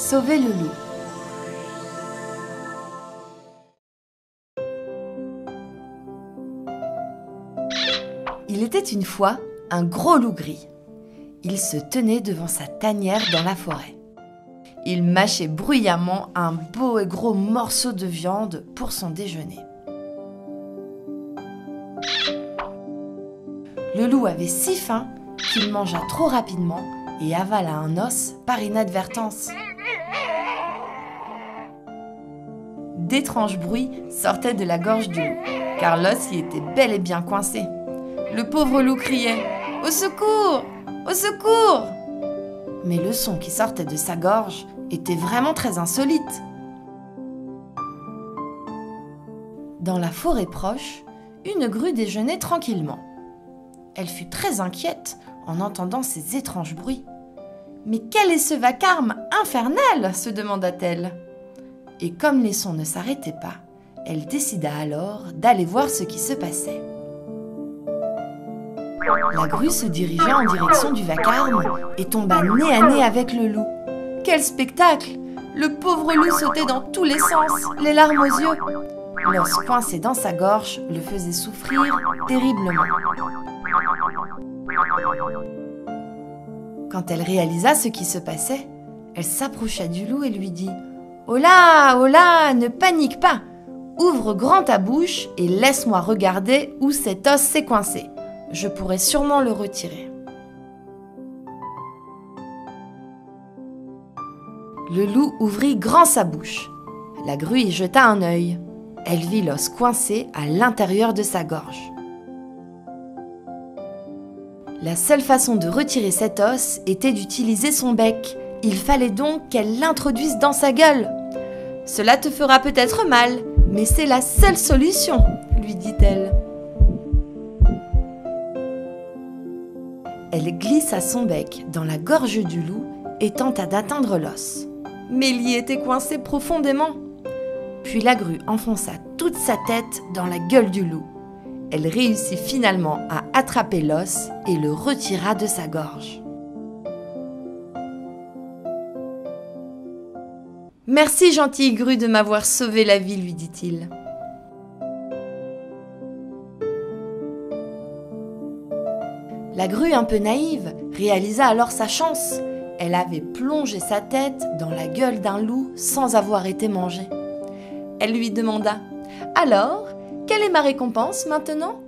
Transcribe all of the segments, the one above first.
sauver le loup. Il était une fois un gros loup gris. Il se tenait devant sa tanière dans la forêt. Il mâchait bruyamment un beau et gros morceau de viande pour son déjeuner. Le loup avait si faim qu'il mangea trop rapidement et avala un os par inadvertance. D'étranges bruits sortaient de la gorge du loup, car l'os y était bel et bien coincé. Le pauvre loup criait « Au secours! Au secours !» Mais le son qui sortait de sa gorge était vraiment très insolite. Dans la forêt proche, une grue déjeunait tranquillement. Elle fut très inquiète en entendant ces étranges bruits. « Mais quel est ce vacarme infernal ?» se demanda-t-elle. Et comme les sons ne s'arrêtaient pas, elle décida alors d'aller voir ce qui se passait. La grue se dirigea en direction du vacarme et tomba nez à nez avec le loup. Quel spectacle! Le pauvre loup sautait dans tous les sens, les larmes aux yeux. L'os coincé dans sa gorge le faisait souffrir terriblement. Quand elle réalisa ce qui se passait, elle s'approcha du loup et lui dit « Oh là, ne panique pas! Ouvre grand ta bouche et laisse-moi regarder où cet os s'est coincé. Je pourrai sûrement le retirer. » Le loup ouvrit grand sa bouche. La grue y jeta un œil. Elle vit l'os coincé à l'intérieur de sa gorge. La seule façon de retirer cet os était d'utiliser son bec. Il fallait donc qu'elle l'introduise dans sa gueule. « Cela te fera peut-être mal, mais c'est la seule solution, » lui dit-elle. Elle glissa son bec dans la gorge du loup et tenta d'atteindre l'os. Mais il y était coincé profondément. Puis la grue enfonça toute sa tête dans la gueule du loup. Elle réussit finalement à attraper l'os et le retira de sa gorge. « Merci, gentille grue, de m'avoir sauvé la vie, » lui dit-il. La grue, un peu naïve, réalisa alors sa chance. Elle avait plongé sa tête dans la gueule d'un loup sans avoir été mangée. Elle lui demanda « Alors, quelle est ma récompense maintenant ?»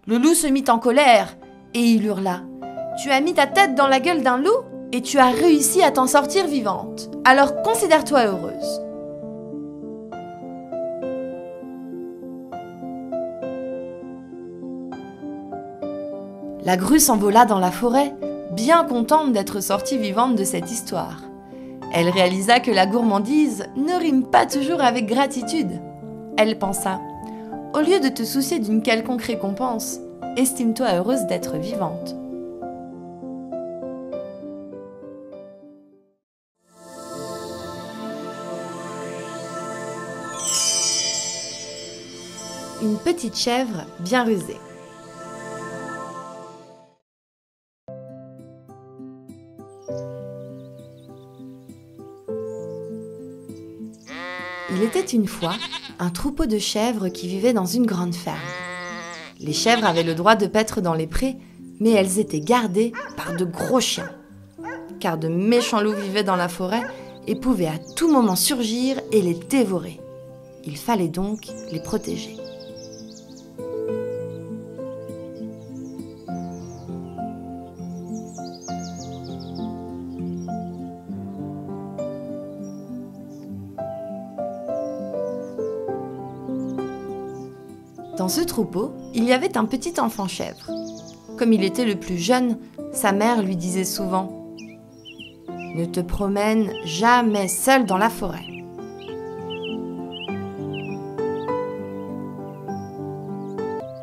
Le loup se mit en colère et il hurla « Tu as mis ta tête dans la gueule d'un loup et tu as réussi à t'en sortir vivante. Alors considère-toi heureuse. » La grue s'envola dans la forêt, bien contente d'être sortie vivante de cette histoire. Elle réalisa que la gourmandise ne rime pas toujours avec gratitude. Elle pensa « Au lieu de te soucier d'une quelconque récompense, estime-toi heureuse d'être vivante. » Une petite chèvre bien rusée. Il était une fois un troupeau de chèvres qui vivait dans une grande ferme. Les chèvres avaient le droit de paître dans les prés, mais elles étaient gardées par de gros chiens, car de méchants loups vivaient dans la forêt et pouvaient à tout moment surgir et les dévorer. Il fallait donc les protéger. Dans ce troupeau, il y avait un petit enfant chèvre. Comme il était le plus jeune, sa mère lui disait souvent « Ne te promène jamais seul dans la forêt. »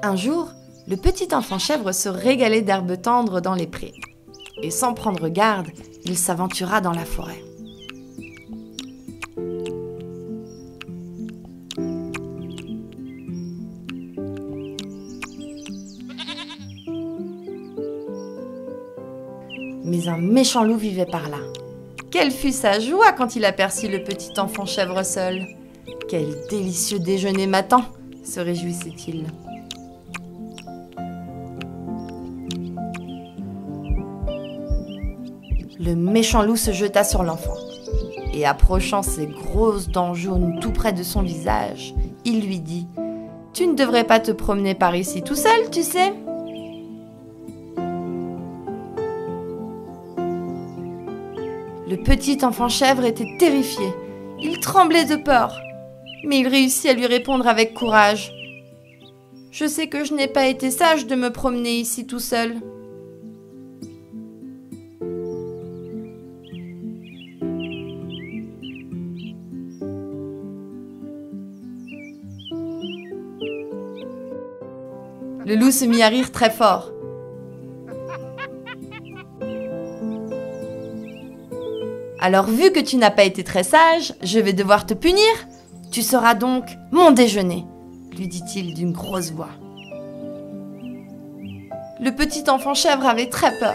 Un jour, le petit enfant chèvre se régalait d'herbes tendres dans les prés. Et sans prendre garde, il s'aventura dans la forêt. Mais un méchant loup vivait par là. Quelle fut sa joie quand il aperçut le petit enfant chèvre seul. Quel délicieux déjeuner m'attend, se réjouissait-il. Le méchant loup se jeta sur l'enfant et approchant ses grosses dents jaunes tout près de son visage, il lui dit « Tu ne devrais pas te promener par ici tout seul, tu sais ?» Le petit enfant chèvre était terrifié. Il tremblait de peur. Mais il réussit à lui répondre avec courage. « Je sais que je n'ai pas été sage de me promener ici tout seul. » Le loup se mit à rire très fort. Alors, vu que tu n'as pas été très sage, je vais devoir te punir. Tu seras donc mon déjeuner, lui dit-il d'une grosse voix. Le petit enfant chèvre avait très peur.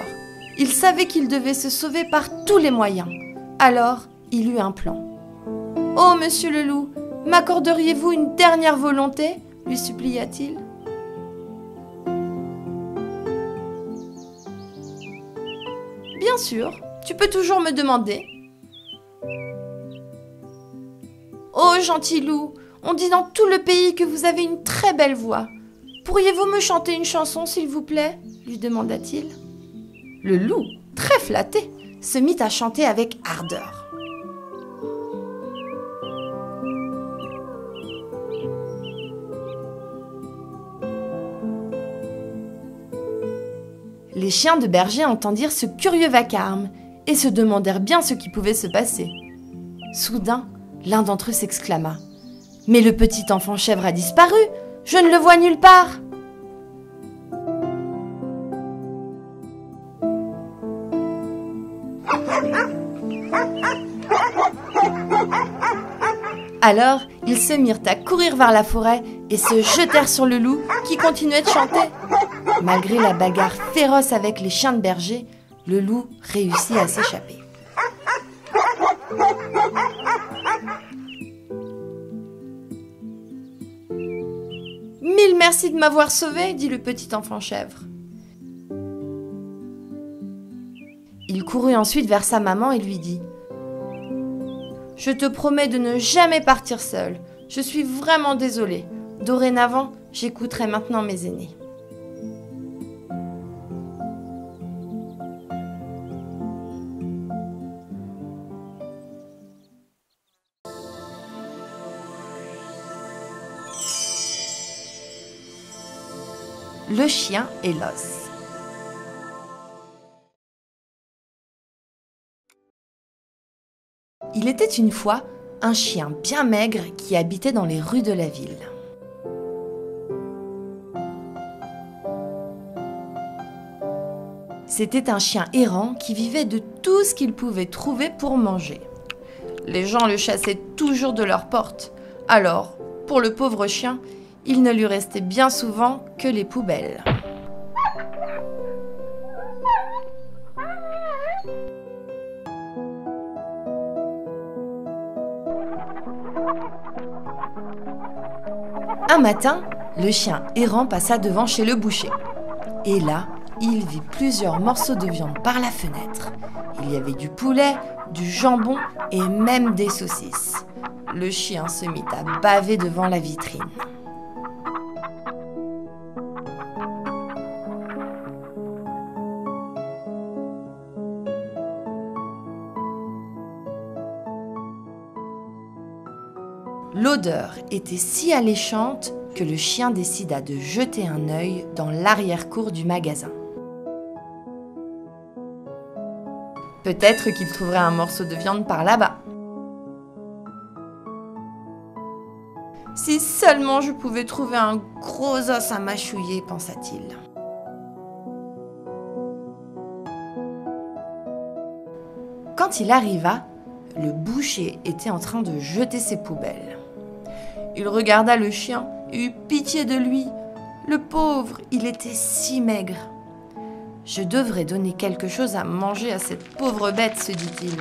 Il savait qu'il devait se sauver par tous les moyens. Alors, il eut un plan. « Oh, monsieur le loup, m'accorderiez-vous une dernière volonté ?» lui supplia-t-il. « Bien sûr, tu peux toujours me demander. » « Oh, gentil loup, on dit dans tout le pays que vous avez une très belle voix. Pourriez-vous me chanter une chanson, s'il vous plaît ?» lui demanda-t-il. Le loup, très flatté, se mit à chanter avec ardeur. Les chiens de berger entendirent ce curieux vacarme et se demandèrent bien ce qui pouvait se passer. Soudain, l'un d'entre eux s'exclama « Mais le petit enfant chèvre a disparu! Je ne le vois nulle part !» Alors, ils se mirent à courir vers la forêt et se jetèrent sur le loup qui continuait de chanter. Malgré la bagarre féroce avec les chiens de berger, le loup réussit à s'échapper. « Mille merci de m'avoir sauvé, » dit le petit enfant chèvre. Il courut ensuite vers sa maman et lui dit « Je te promets de ne jamais partir seul. Je suis vraiment désolée. Dorénavant, j'écouterai maintenant mes aînés. » Le chien et l'os. Il était une fois un chien bien maigre qui habitait dans les rues de la ville. C'était un chien errant qui vivait de tout ce qu'il pouvait trouver pour manger. Les gens le chassaient toujours de leur porte. Alors, pour le pauvre chien, il ne lui restait bien souvent que les poubelles. Un matin, le chien errant passa devant chez le boucher. Et là, il vit plusieurs morceaux de viande par la fenêtre. Il y avait du poulet, du jambon et même des saucisses. Le chien se mit à baver devant la vitrine. L'odeur était si alléchante que le chien décida de jeter un œil dans l'arrière-cour du magasin. Peut-être qu'il trouverait un morceau de viande par là-bas. Si seulement je pouvais trouver un gros os à mâchouiller, pensa-t-il. Quand il arriva, le boucher était en train de jeter ses poubelles. Il regarda le chien et eut pitié de lui. Le pauvre, il était si maigre. « Je devrais donner quelque chose à manger à cette pauvre bête, » se dit-il.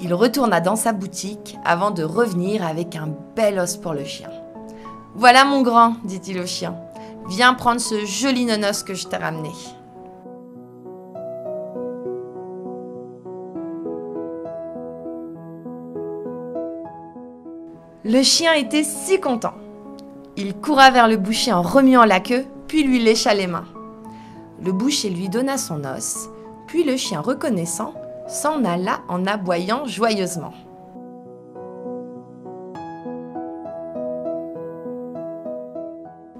Il retourna dans sa boutique avant de revenir avec un bel os pour le chien. « Voilà mon grand, dit-il au chien. Viens prendre ce joli nonos que je t'ai ramené. » Le chien était si content. Il coura vers le boucher en remuant la queue, puis lui lécha les mains. Le boucher lui donna son os, puis le chien reconnaissant s'en alla en aboyant joyeusement.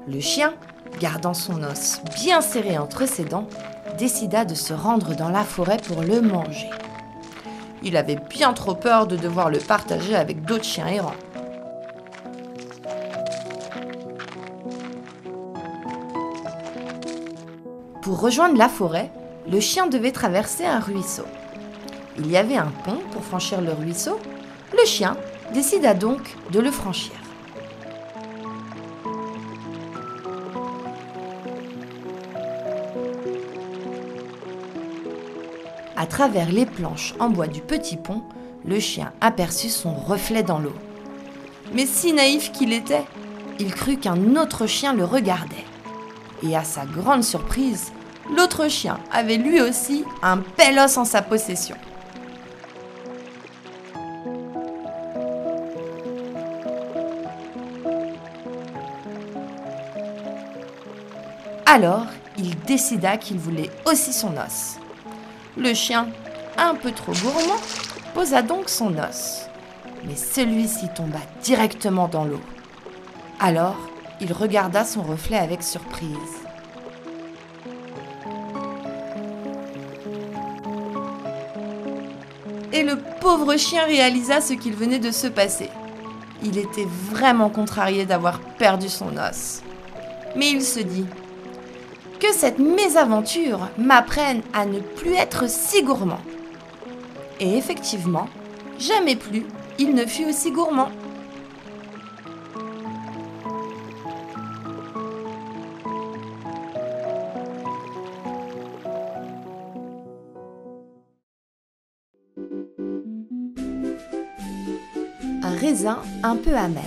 Le chien, gardant son os bien serré entre ses dents, décida de se rendre dans la forêt pour le manger. Il avait bien trop peur de devoir le partager avec d'autres chiens errants. Pour rejoindre la forêt, le chien devait traverser un ruisseau. Il y avait un pont pour franchir le ruisseau. Le chien décida donc de le franchir. À travers les planches en bois du petit pont, le chien aperçut son reflet dans l'eau. Mais si naïf qu'il était, il crut qu'un autre chien le regardait. Et à sa grande surprise, l'autre chien avait lui aussi un bel os en sa possession. Alors, il décida qu'il voulait aussi son os. Le chien, un peu trop gourmand, posa donc son os. Mais celui-ci tomba directement dans l'eau. Alors, il regarda son reflet avec surprise. Et le pauvre chien réalisa ce qu'il venait de se passer. Il était vraiment contrarié d'avoir perdu son os. Mais il se dit « Que cette mésaventure m'apprenne à ne plus être si gourmand !» Et effectivement, jamais plus il ne fut aussi gourmand. Un raisin un peu amer.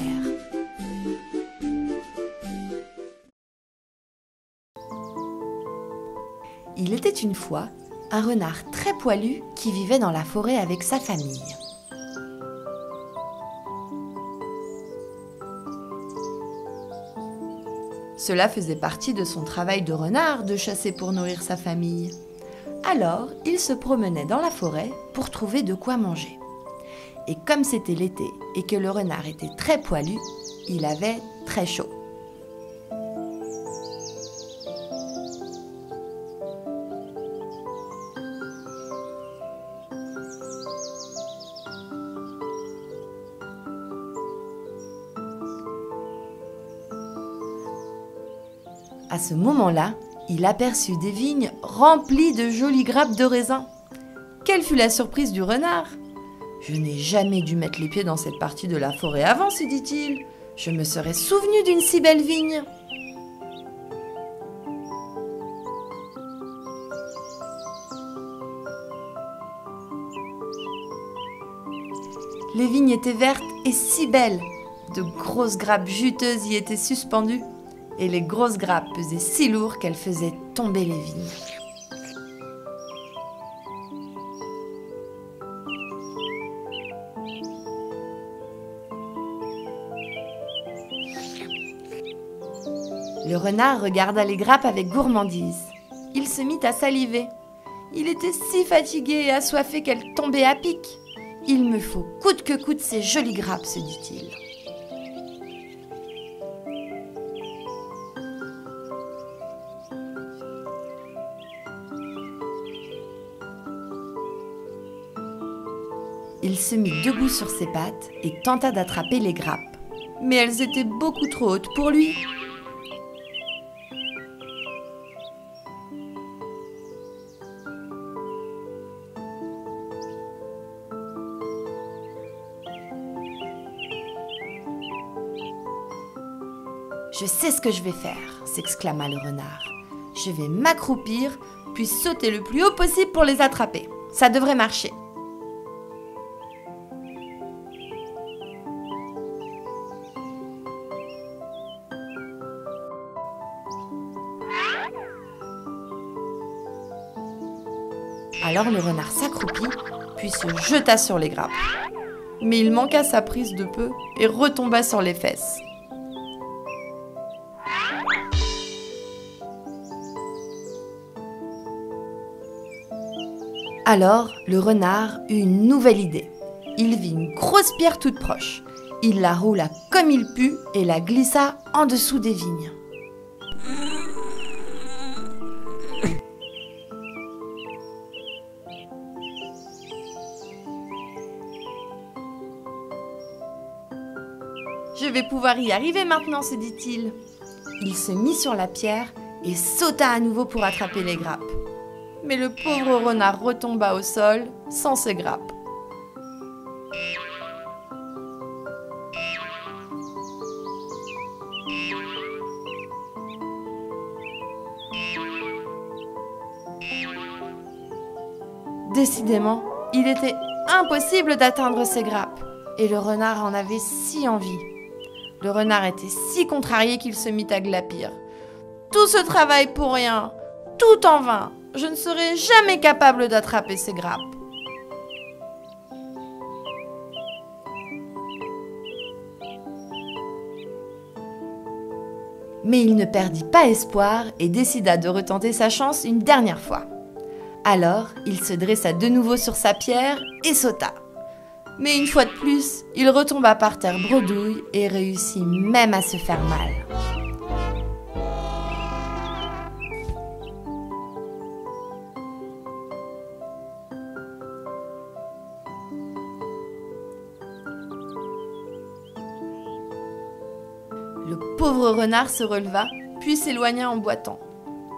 Il était une fois un renard très poilu qui vivait dans la forêt avec sa famille. Cela faisait partie de son travail de renard de chasser pour nourrir sa famille. Alors, il se promenait dans la forêt pour trouver de quoi manger. Et comme c'était l'été et que le renard était très poilu, il avait très chaud. À ce moment-là, il aperçut des vignes remplies de jolies grappes de raisins. Quelle fut la surprise du renard! « Je n'ai jamais dû mettre les pieds dans cette partie de la forêt avant, se dit-il. Je me serais souvenu d'une si belle vigne. » Les vignes étaient vertes et si belles. De grosses grappes juteuses y étaient suspendues. Et les grosses grappes pesaient si lourd qu'elles faisaient tomber les vignes. Le renard regarda les grappes avec gourmandise. Il se mit à saliver. Il était si fatigué et assoiffé qu'elles tombaient à pic. « Il me faut coûte que coûte ces jolies grappes », se dit-il. Il se mit debout sur ses pattes et tenta d'attraper les grappes. Mais elles étaient beaucoup trop hautes pour lui. « Je sais ce que je vais faire » s'exclama le renard. « Je vais m'accroupir, puis sauter le plus haut possible pour les attraper. Ça devrait marcher. » Alors le renard s'accroupit, puis se jeta sur les grappes. Mais il manqua sa prise de peu et retomba sur les fesses. Alors, le renard eut une nouvelle idée. Il vit une grosse pierre toute proche. Il la roula comme il put et la glissa en dessous des vignes. « Je vais pouvoir y arriver maintenant, se dit-il. » Il se mit sur la pierre et sauta à nouveau pour attraper les grappes. Mais le pauvre renard retomba au sol sans ses grappes. Décidément, il était impossible d'atteindre ses grappes, et le renard en avait si envie. Le renard était si contrarié qu'il se mit à glapir. « Tout ce travail pour rien, tout en vain, je ne serai jamais capable d'attraper ces grappes. » Mais il ne perdit pas espoir et décida de retenter sa chance une dernière fois. Alors, il se dressa de nouveau sur sa pierre et sauta. Mais une fois de plus, il retomba par terre bredouille et réussit même à se faire mal. Le pauvre renard se releva, puis s'éloigna en boitant.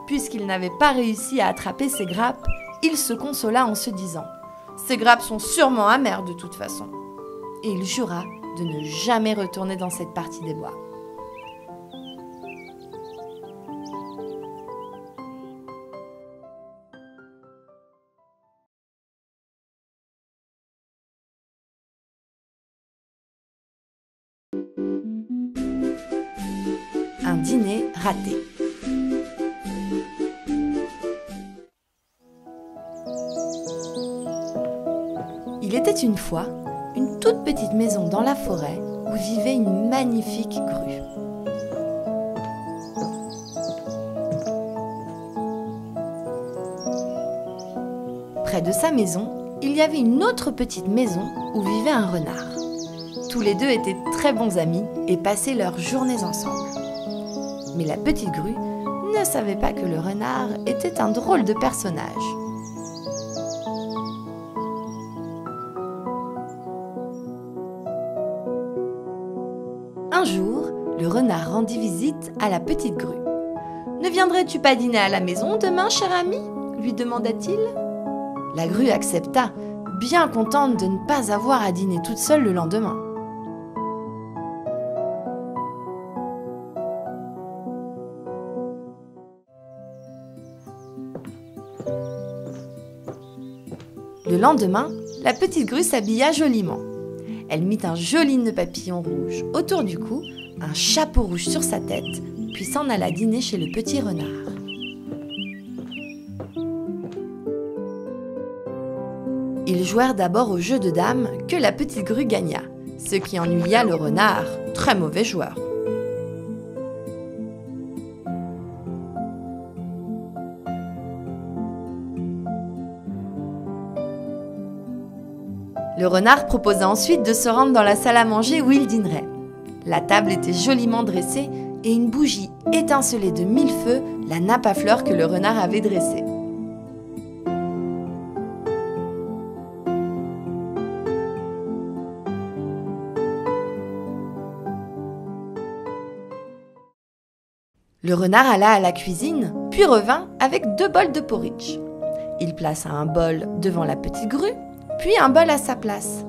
Puisqu'il n'avait pas réussi à attraper ses grappes, il se consola en se disant « Ces grappes sont sûrement amères de toute façon. » Et il jura de ne jamais retourner dans cette partie des bois. Un dîner raté. Il était une fois une toute petite maison dans la forêt où vivait une magnifique grue. Près de sa maison, il y avait une autre petite maison où vivait un renard. Tous les deux étaient très bons amis et passaient leurs journées ensemble. Mais la petite grue ne savait pas que le renard était un drôle de personnage. Un jour, le renard rendit visite à la petite grue. « Ne viendrais-tu pas dîner à la maison demain, cher ami ?» lui demanda-t-il. La grue accepta, bien contente de ne pas avoir à dîner toute seule le lendemain. Le lendemain, la petite grue s'habilla joliment. Elle mit un joli nœud papillon rouge autour du cou, un chapeau rouge sur sa tête, puis s'en alla dîner chez le petit renard. Ils jouèrent d'abord au jeu de dames que la petite grue gagna, ce qui ennuya le renard, très mauvais joueur. Le renard proposa ensuite de se rendre dans la salle à manger où il dînerait. La table était joliment dressée et une bougie étincelait de 1000 feux la nappe à fleurs que le renard avait dressée. Le renard alla à la cuisine, puis revint avec 2 bols de porridge. Il plaça un bol devant la petite grue, puis un bol à sa place.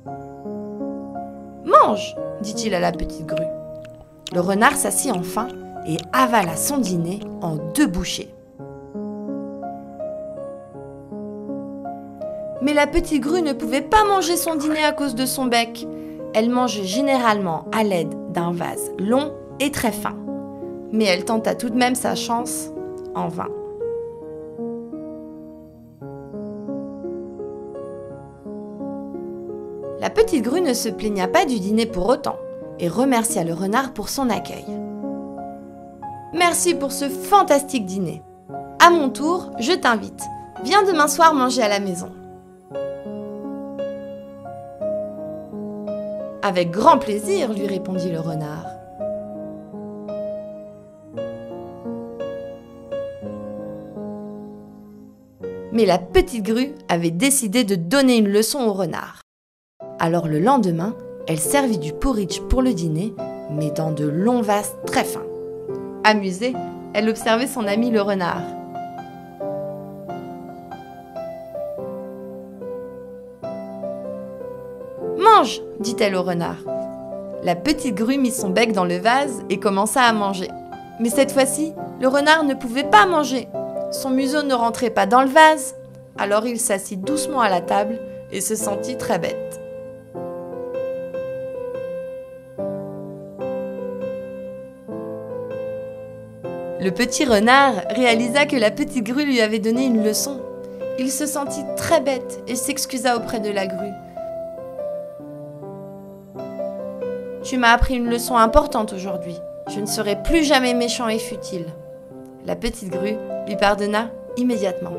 « Mange !» dit-il à la petite grue. Le renard s'assit enfin et avala son dîner en 2 bouchées. Mais la petite grue ne pouvait pas manger son dîner à cause de son bec. Elle mangeait généralement à l'aide d'un vase long et très fin. Mais elle tenta tout de même sa chance, en vain. La petite grue ne se plaigna pas du dîner pour autant et remercia le renard pour son accueil. Merci pour ce fantastique dîner. À mon tour, je t'invite. Viens demain soir manger à la maison. Avec grand plaisir, lui répondit le renard. Mais la petite grue avait décidé de donner une leçon au renard. Alors le lendemain, elle servit du porridge pour le dîner, mais dans de longs vases très fins. Amusée, elle observait son ami le renard. « Mange !» dit-elle au renard. La petite grue mit son bec dans le vase et commença à manger. Mais cette fois-ci, le renard ne pouvait pas manger. Son museau ne rentrait pas dans le vase. Alors il s'assit doucement à la table et se sentit très bête. Le petit renard réalisa que la petite grue lui avait donné une leçon. Il se sentit très bête et s'excusa auprès de la grue. « Tu m'as appris une leçon importante aujourd'hui. Je ne serai plus jamais méchant et futile. » La petite grue lui pardonna immédiatement.